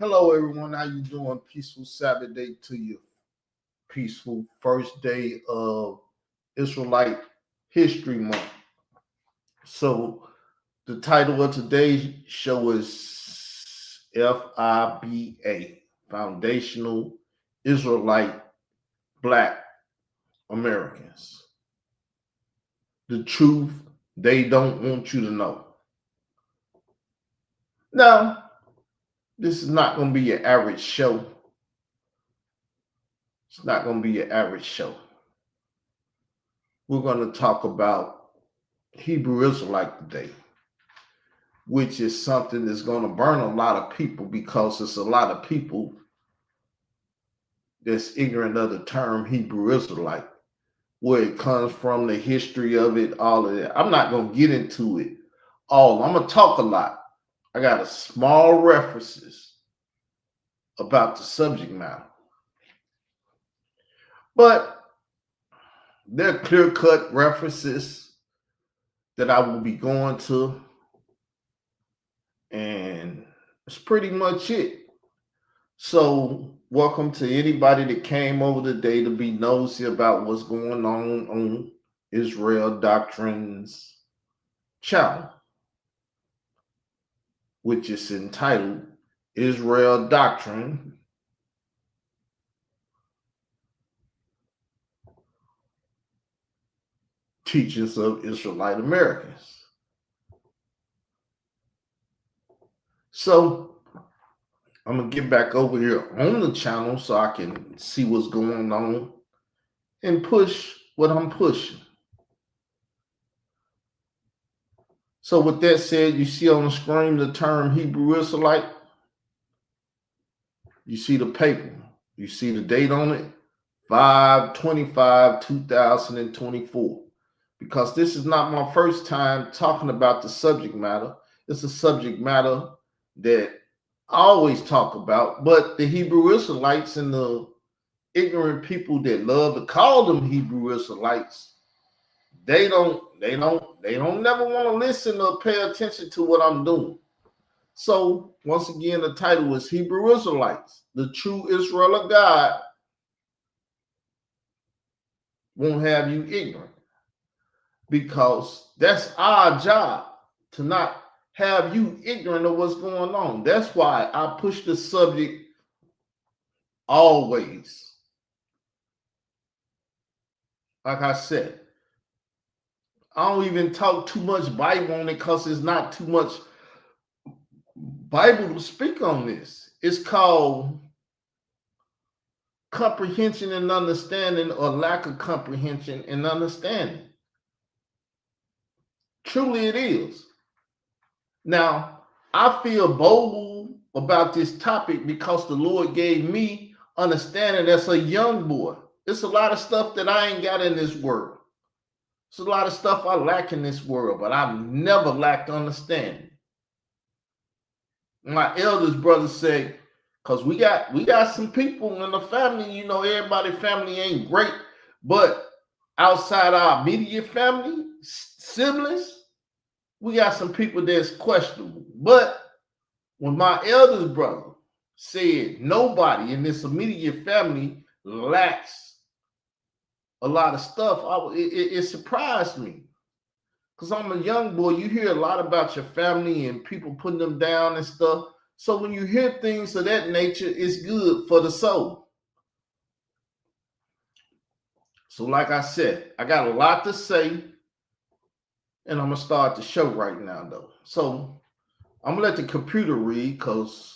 Hello, everyone. How you doing? Peaceful Sabbath day to you. Peaceful first day of Israelite History Month. So, the title of today's show is FIBA, Foundational Israelite Black Americans. The truth they don't want you to know. Now, this is not going to be your average show. It's not going to be your average show. We're going to talk about Hebrew Israelite today, which is something that's going to burn a lot of people because it's a lot of people that's ignorant of the term Hebrew Israelite, where it comes from, the history of it, all of that. I'm not going to get into it all. I'm going to talk a lot. I got a small references about the subject matter. But they're clear-cut references that I will be going to, and that's pretty much it. So welcome to anybody that came over today to be nosy about what's going on Israel Doctrines channel, which is entitled Israel Doctrine Teachings of Israelite Americans. So I'm going to get back over here on the channel so I can see what's going on and push what I'm pushing. So with that said, you see on the screen the term Hebrew Israelite. You see the paper. You see the date on it, 5/25/2024. Because this is not my first time talking about the subject matter. It's a subject matter that I always talk about, but the Hebrew Israelites and the ignorant people that love to call them Hebrew Israelites, they don't never want to listen or pay attention to what I'm doing. So once again, the title is Hebrew Israelites, the true Israel of God won't have you ignorant, because that's our job, to not have you ignorant of what's going on. That's why I push the subject always. Like I said, I don't even talk too much Bible on it because there's not too much Bible to speak on this. It's called comprehension and understanding, or lack of comprehension and understanding. Truly it is. Now, I feel bold about this topic because the Lord gave me understanding as a young boy. It's a lot of stuff that I ain't got in this world. It's a lot of stuff I lack in this world, but I've never lacked understanding. My eldest brother said, because we got some people in the family, you know, everybody's family ain't great, but outside our immediate family, siblings, we got some people that's questionable. But when my eldest brother said nobody in this immediate family lacks a lot of stuff, it surprised me. Because I'm a young boy, you hear a lot about your family and people putting them down and stuff. So when you hear things of that nature, it's good for the soul. So like I said, I got a lot to say, and I'm going to start the show right now, though. So I'm going to let the computer read, because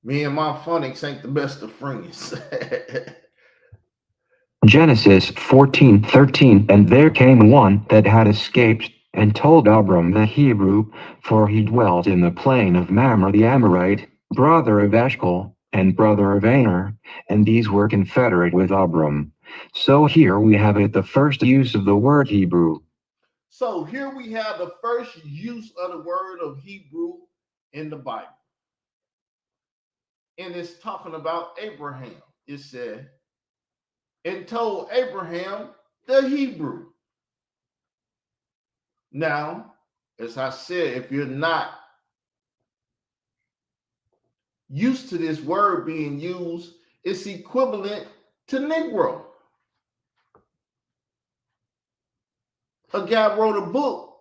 me and my phonics ain't the best of friends. Genesis 14:13. And there came one that had escaped, and told Abram the Hebrew, for he dwelt in the plain of Mamre the Amorite, brother of Eshcol, and brother of Aner, and these were confederate with Abram. So here we have it, the first use of the word Hebrew. So here we have the first use of the word of Hebrew in the Bible. And it's talking about Abraham. It said, and told Abraham the Hebrew. Now, as I said, if you're not used to this word being used, it's equivalent to Negro. A guy wrote a book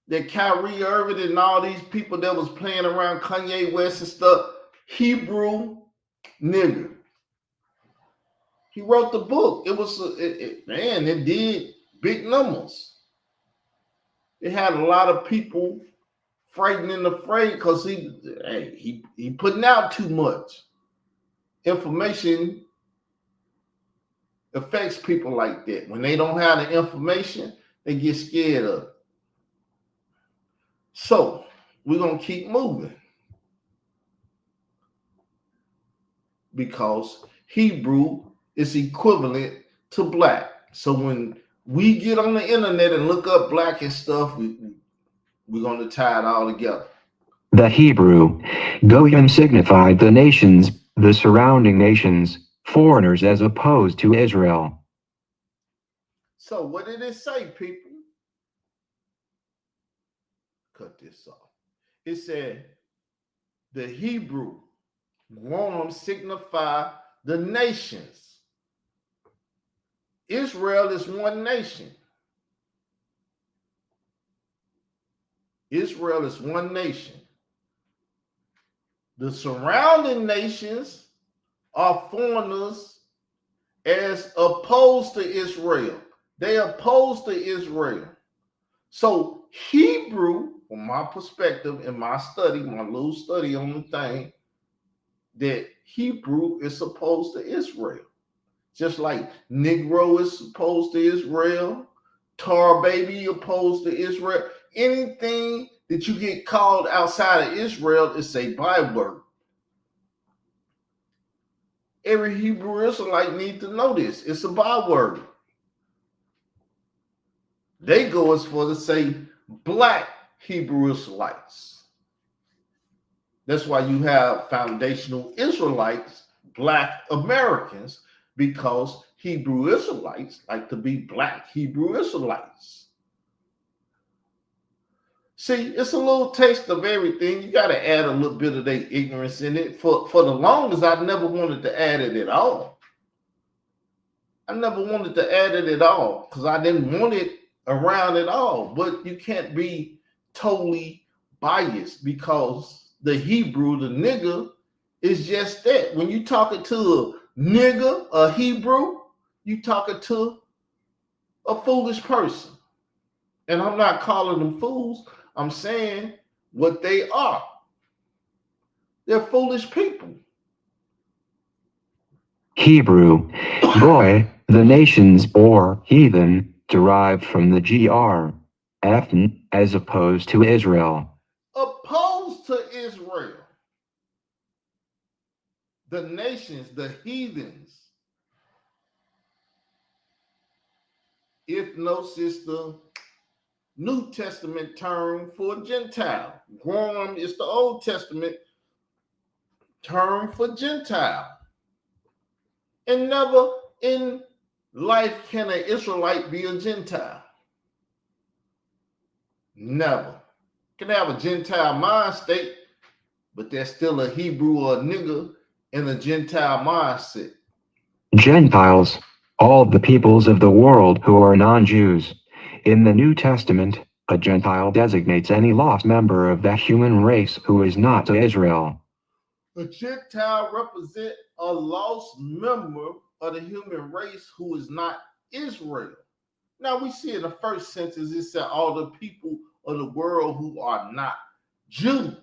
that Kyrie Irving and all these people that was playing around Kanye West and stuff, Hebrew nigger. He wrote the book. It was, man, it did big numbers. It had a lot of people frightened and afraid because he putting out too much information. Affects people like that. When they don't have the information, they get scared of it. So we're going to keep moving because Hebrew is equivalent to black. So when we get on the internet and look up black and stuff, we're going to tie it all together. The Hebrew Goyim signified the nations, the surrounding nations, foreigners as opposed to Israel. So what did it say, people? Cut this off. It said the Hebrew Goyim signify the nations. Israel is one nation. Israel is one nation. The surrounding nations are foreigners as opposed to Israel. They opposed to Israel. So Hebrew, from my perspective, in my study, my little study on the thing, that Hebrew is opposed to Israel. Just like Negro is opposed to Israel, tar baby opposed to Israel. Anything that you get called outside of Israel is a byword. Every Hebrew Israelite needs to know this. It's a byword. They go as far to say black Hebrew Israelites. That's why you have foundational Israelites, black Americans, because Hebrew Israelites like to be black Hebrew Israelites. See, it's a little taste of everything. You got to add a little bit of their ignorance in it. For the longest, I never wanted to add it at all. I never wanted to add it at all because I didn't want it around at all. But you can't be totally biased because the Hebrew, the nigger, is just that. When you talking to a nigger, a Hebrew, you talking to a foolish person. And I'm not calling them fools. I'm saying what they are. They're foolish people. Hebrew, Goy, the nations or heathen, derived from the GR, ethn, as opposed to Israel. Opposed to Israel. The nations, the heathens. Ethnos is the New Testament term for Gentile. Goyim is the Old Testament term for Gentile. And never in life can an Israelite be a Gentile. Never. Can have a Gentile mind state, but they're still a Hebrew or a nigger in a Gentile mindset. Gentiles, all the peoples of the world who are non-Jews. In the New Testament, a Gentile designates any lost member of the human race who is not to Israel. A Gentile represents a lost member of the human race who is not Israel. Now we see in the first sentence, it said all the people of the world who are not Jews.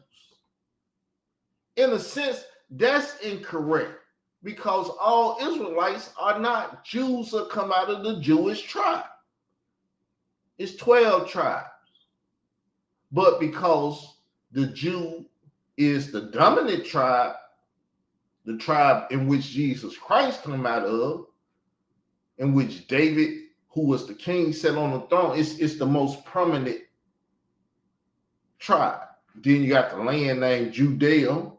In a sense, that's incorrect because all Israelites are not Jews that come out of the Jewish tribe. It's 12 tribes. But because the Jew is the dominant tribe, the tribe in which Jesus Christ came out of, in which David, who was the king, sat on the throne, it's the most prominent tribe. Then you got the land named Judea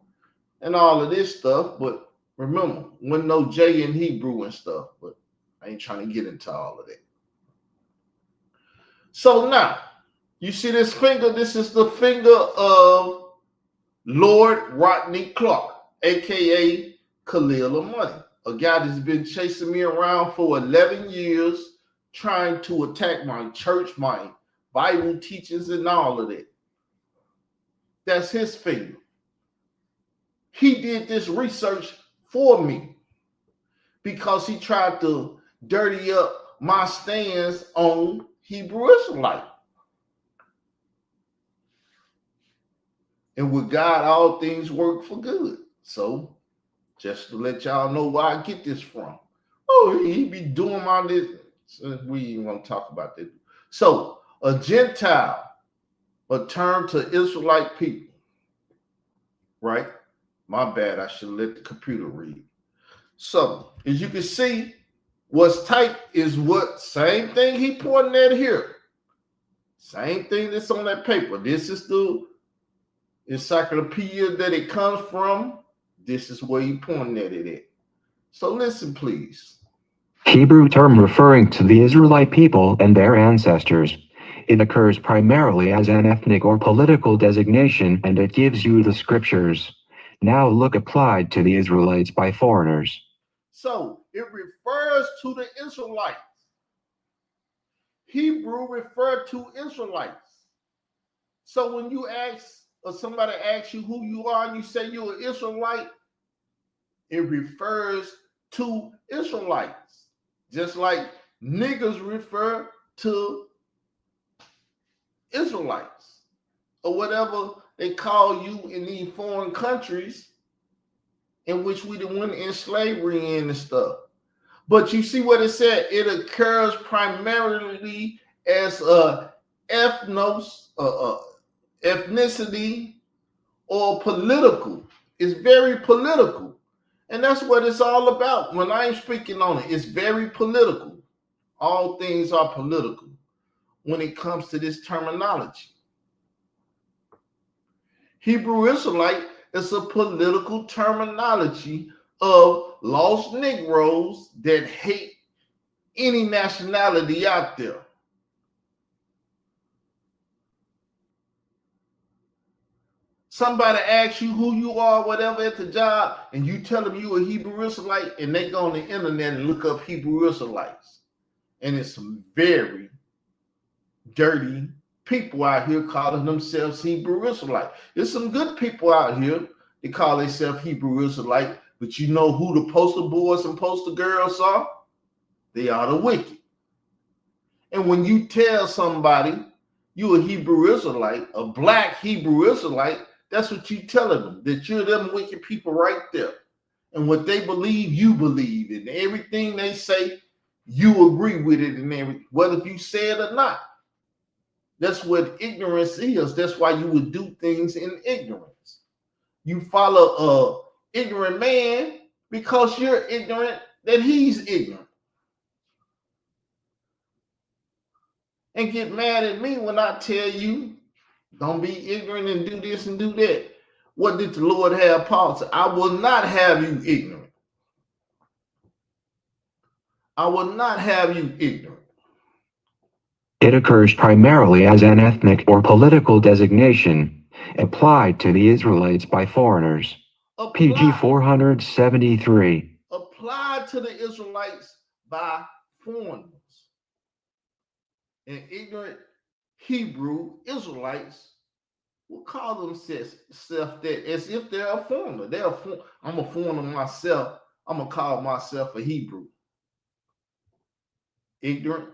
and all of this stuff. But remember, wasn't no J in Hebrew and stuff, but I ain't trying to get into all of that. So now, you see this finger? This is the finger of Lord Rodney Clark, aka Khalil of Money, a guy that's been chasing me around for 11 years, trying to attack my church, my Bible teachings, and all of that. That's his finger. He did this research for me because he tried to dirty up my stance on Hebrew Israelite. And with God, all things work for good. So, just to let y'all know where I get this from. Oh, he be doing all this. We ain't want to talk about that. So, a Gentile, a term to Israelite people, right? My bad, I should let the computer read. So, as you can see, what's typed is what, same thing he pointing at here. Same thing that's on that paper. This is the encyclopedia that it comes from. This is where you pointing at it at. So listen, please. Hebrew term referring to the Israelite people and their ancestors. It occurs primarily as an ethnic or political designation, and it gives you the scriptures. Now look applied to the Israelites by foreigners. So it refers to the Israelites. Hebrew referred to Israelites. So when you ask, or somebody asks you who you are and you say you're an Israelite, it refers to Israelites. Just like niggers refer to Israelites, or whatever they call you in these foreign countries in which we went in slavery in and stuff. But you see what it said? It occurs primarily as a ethnicity, or political. It's very political. And that's what it's all about. When I'm speaking on it, it's very political. All things are political when it comes to this terminology. Hebrew Israelite is a political terminology of lost Negroes that hate any nationality out there. Somebody asks you who you are, whatever, at the job, and you tell them you a Hebrew Israelite, and they go on the internet and look up Hebrew Israelites. And it's some very dirty people out here calling themselves Hebrew Israelite. There's some good people out here that call themselves Hebrew Israelite, but you know who the poster boys and poster girls are? They are the wicked. And when you tell somebody you a Hebrew Israelite, a black Hebrew Israelite, that's what you telling them, that you're them wicked people right there. And what they believe, you believe. And everything they say, you agree with it, and everything, whether you say it or not. That's what ignorance is. That's why you would do things in ignorance. You follow an ignorant man because you're ignorant that he's ignorant. And get mad at me when I tell you, don't be ignorant and do this and do that. What did the Lord have Paul say? I will not have you ignorant. I will not have you ignorant. It occurs primarily as an ethnic or political designation, applied to the Israelites by foreigners. PG 473. Applied to the Israelites by foreigners. And ignorant Hebrew Israelites will call themselves that as if they're a foreigner. I'm a foreigner myself. I'm going to call myself a Hebrew. Ignorant.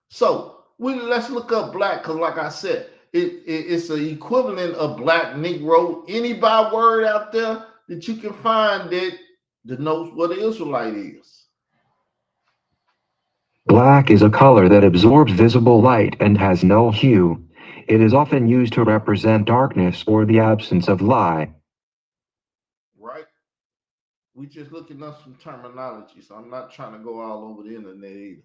So let's look up black, because like I said, it's an equivalent of black, Negro, any byword out there that you can find that denotes what an Israelite is. Black is a color that absorbs visible light and has no hue. It is often used to represent darkness or the absence of light. Right? We just looking up some terminology, so I'm not trying to go all over the internet either.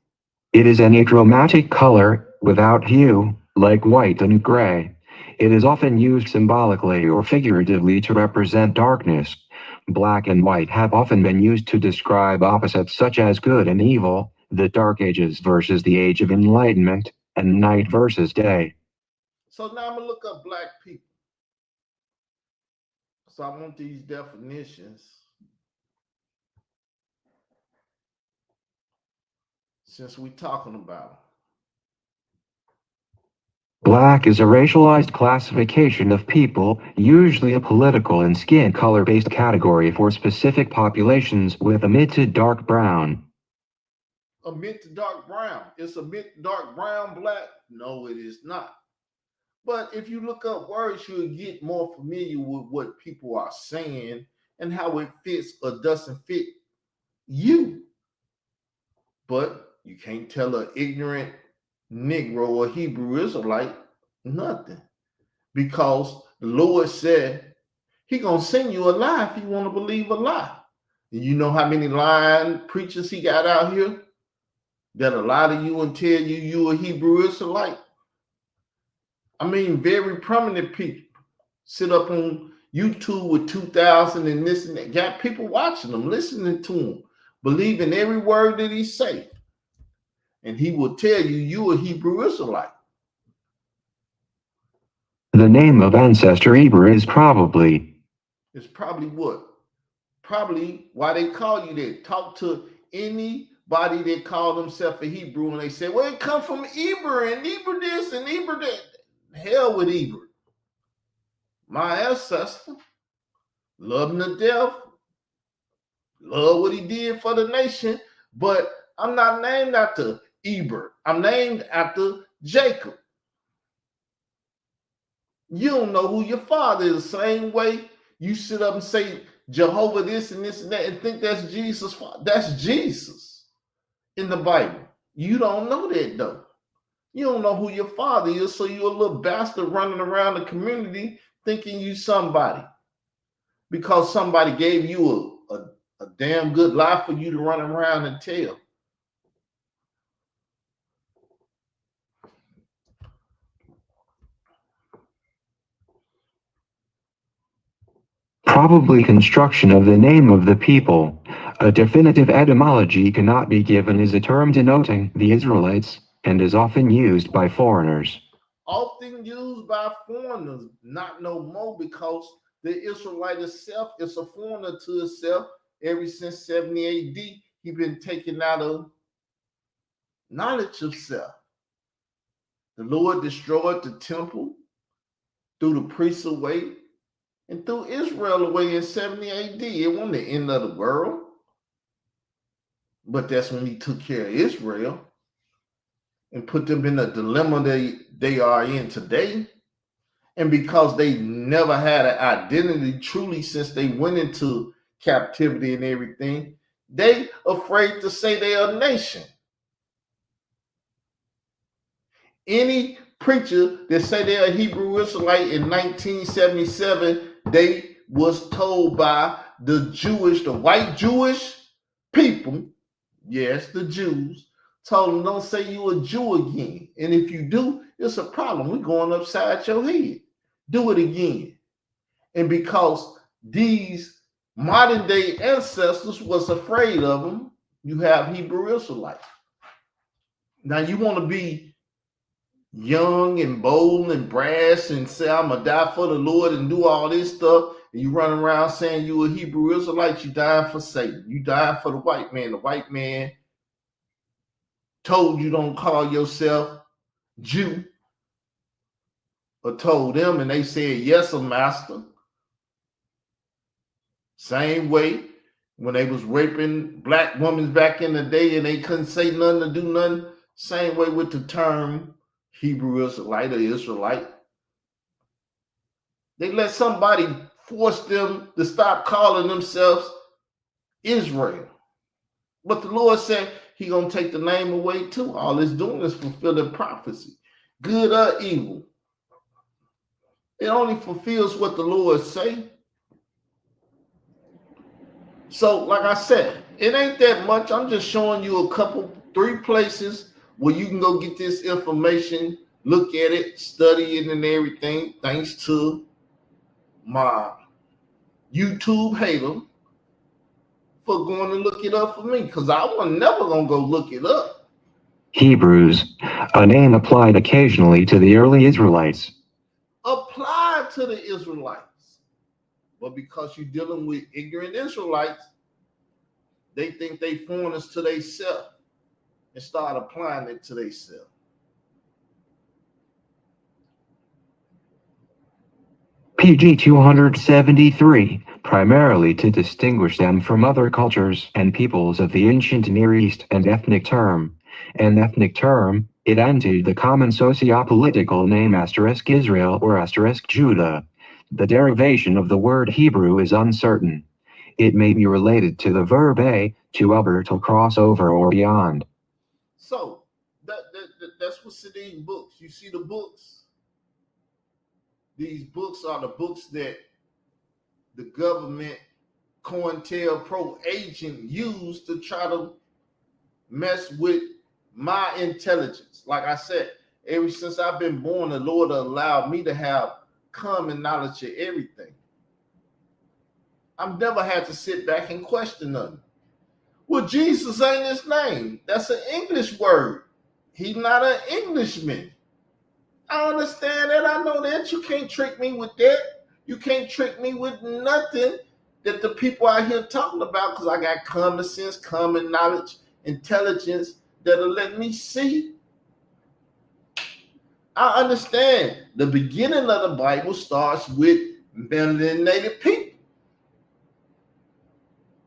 It is an achromatic color without hue, like white and gray. It is often used symbolically or figuratively to represent darkness. Black and white have often been used to describe opposites such as good and evil, the Dark Ages versus the Age of Enlightenment, and night versus day. So now I'm gonna look up black people. So I want these definitions since we're talking about them. Black is a racialized classification of people, usually a political and skin color-based category for specific populations with a mid to dark brown. A mid to dark brown. It's a mid to dark brown black? No, it is not. But if you look up words, you'll get more familiar with what people are saying and how it fits or doesn't fit you. But you can't tell an ignorant Negro or Hebrew Israelite nothing. Because the Lord said he gonna send you a lie if you want to believe a lie. And you know how many lying preachers he got out here that'll lie to you and tell you a Hebrew Israelite? I mean, very prominent people sit up on YouTube with 2,000 and this and that. Got people watching them, listening to him, believing every word that he say. And he will tell you a Hebrew Israelite. The name of ancestor Eber is probably. It's probably what? Probably why they call you that. Talk to anybody that call themselves a Hebrew and they say, well, it come from Eber and Eber this and Eber that. Hell with Eber. My ancestor, love him to death, love what he did for the nation, but I'm not named after Eber. I'm named after Jacob. You don't know who your father is. The same way you sit up and say Jehovah this and this and that and think that's Jesus' father. That's Jesus in the Bible. You don't know that though. You don't know who your father is, so you're a little bastard running around the community thinking you somebody. Because somebody gave you a damn good lie for you to run around and tell. Probably construction of the name of the people. A definitive etymology cannot be given as a term denoting the Israelites and is often used by foreigners. Often used by foreigners, not no more, because the Israelite itself is a foreigner to itself. Ever since 70 AD, he been taken out of knowledge of self. The Lord destroyed the temple, threw the priests away, and threw Israel away in 70 AD. It wasn't the end of the world. But that's when he took care of Israel and put them in the dilemma they are in today. And because they never had an identity truly since they went into captivity and everything, they afraid to say they're a nation. Any preacher that say they're a Hebrew Israelite in 1977, they was told by the white Jewish people, yes, the Jews, told them don't say you a Jew again. And if you do, it's a problem. We're going upside your head. Do it again. And because these modern day ancestors was afraid of them, you have Hebrew Israelites. Now you want to be young and bold and brash and say I'm gonna die for the Lord and do all this stuff, and you run around saying you a Hebrew Israelite, you dying for Satan. You dying for the white man. The white man told you don't call yourself Jew, or told them and they said yes, a master. Same way when they was raping black women back in the day and they couldn't say nothing to do nothing. Same way with the term Hebrew Israelite or Israelite. They let somebody force them to stop calling themselves Israel. But the Lord said he gonna take the name away too. All it's doing is fulfilling prophecy, good or evil. It only fulfills what the Lord say. So, like I said, it ain't that much. I'm just showing you three places where you can go get this information, look at it, study it and everything, thanks to my YouTube hater for going to look it up for me, because I was never going to go look it up. Hebrews, a name applied occasionally to the early Israelites. applied to the Israelites. But because you're dealing with ignorant Israelites, they think they foreigners to themselves and start applying it to themselves. PG 273, primarily to distinguish them from other cultures and peoples of the ancient Near East, and ethnic term. An ethnic term, it ended the common socio-political name *Israel or *Judah. The derivation of the word Hebrew is uncertain. It may be related to the verb a, to over, to cross over or beyond. So that's what's in these books. You see the books? These books are the books that the government COINTELPRO agent used to try to mess with my intelligence. Like I said, ever since I've been born, the Lord allowed me to have common knowledge of everything. I've never had to sit back and question nothing. Well, Jesus ain't his name. That's an English word. He's not an Englishman. I understand that. I know that. You can't trick me with that. You can't trick me with nothing that the people out here talking about, because I got common sense, common knowledge, intelligence that'll let me see. I understand the beginning of the Bible starts with melanated people.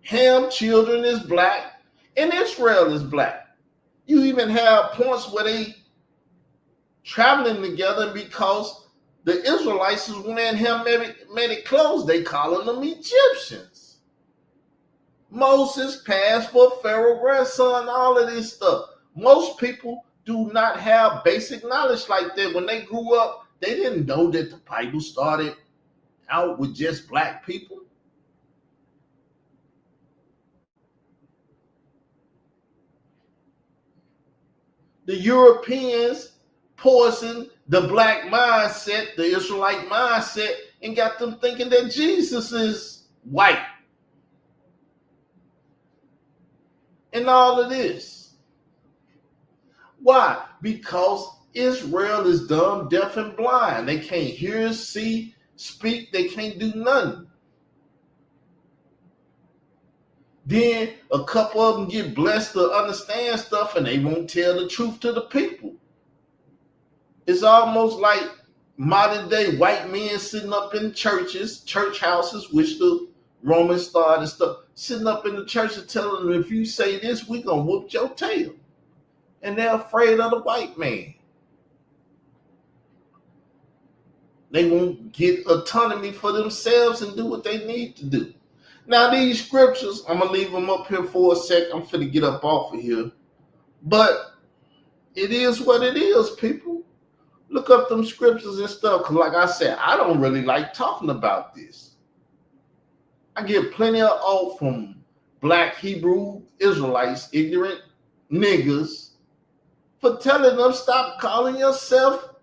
Ham children is black and Israel is black. You even have points where they traveling together because the Israelites is wearing Hamitic clothes. They calling them Egyptians. Moses passed for Pharaoh's grandson, all of this stuff. Most people do not have basic knowledge like that. When they grew up, they didn't know that the Bible started out with just black people. The Europeans poisoned the black mindset, the Israelite mindset, and got them thinking that Jesus is white. And all of this. Why? Because Israel is dumb, deaf, and blind. They can't hear, see, speak. They can't do nothing. Then a couple of them get blessed to understand stuff and they won't tell the truth to the people. It's almost like modern day white men sitting up in churches, church houses, which the Romans started and stuff, sitting up in the church and telling them, if you say this, we're going to whoop your tail. And they're afraid of the white man. They won't get autonomy for themselves and do what they need to do. Now, these scriptures, I'm going to leave them up here for a sec. I'm finna get up off of here. But it is what it is, people. Look up them scriptures and stuff. Because like I said, I don't really like talking about this. I get plenty of off from black Hebrew Israelites, ignorant niggas, for telling them stop calling yourself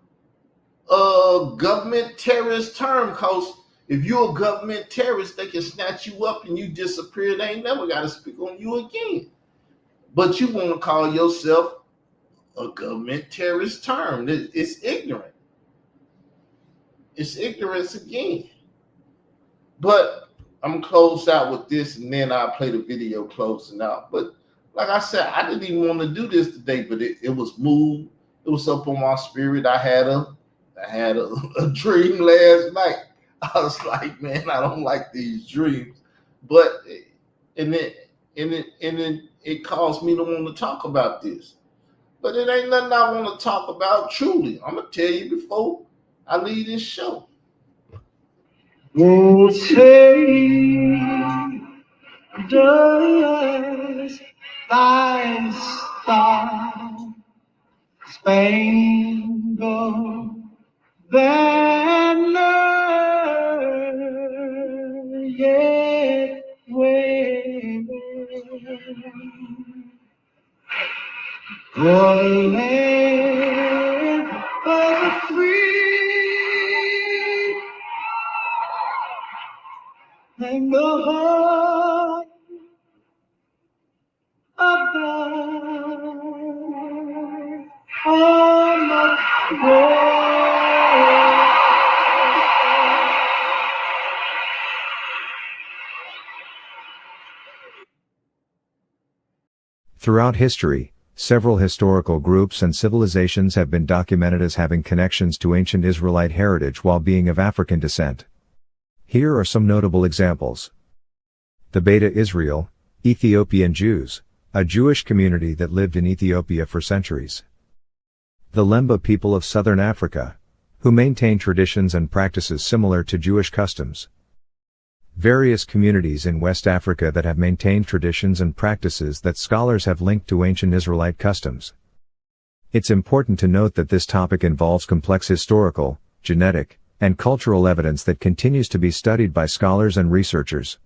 a government terrorist term, because if you're a government terrorist, they can snatch you up and you disappear. They ain't never got to speak on you again. But you want to call yourself a government terrorist term. It's ignorant. It's ignorance again. But I'm going to close out with this, and then I'll play the video closing out. But like I said, I didn't even want to do this today, but it was moved. It was up on my spirit. I had a dream last night. I was like, man, I don't like these dreams. But it caused me to want to talk about this. But it ain't nothing I want to talk about truly. I'm gonna tell you before I leave this show. Won't say does thy star spangled banner yet wave the land of the free and the heart of the home of God. Throughout history, several historical groups and civilizations have been documented as having connections to ancient Israelite heritage while being of African descent. Here are some notable examples. The Beta Israel, Ethiopian Jews, a Jewish community that lived in Ethiopia for centuries. The Lemba people of southern Africa, who maintain traditions and practices similar to Jewish customs. Various communities in West Africa that have maintained traditions and practices that scholars have linked to ancient Israelite customs. It's important to note that this topic involves complex historical, genetic, and cultural evidence that continues to be studied by scholars and researchers.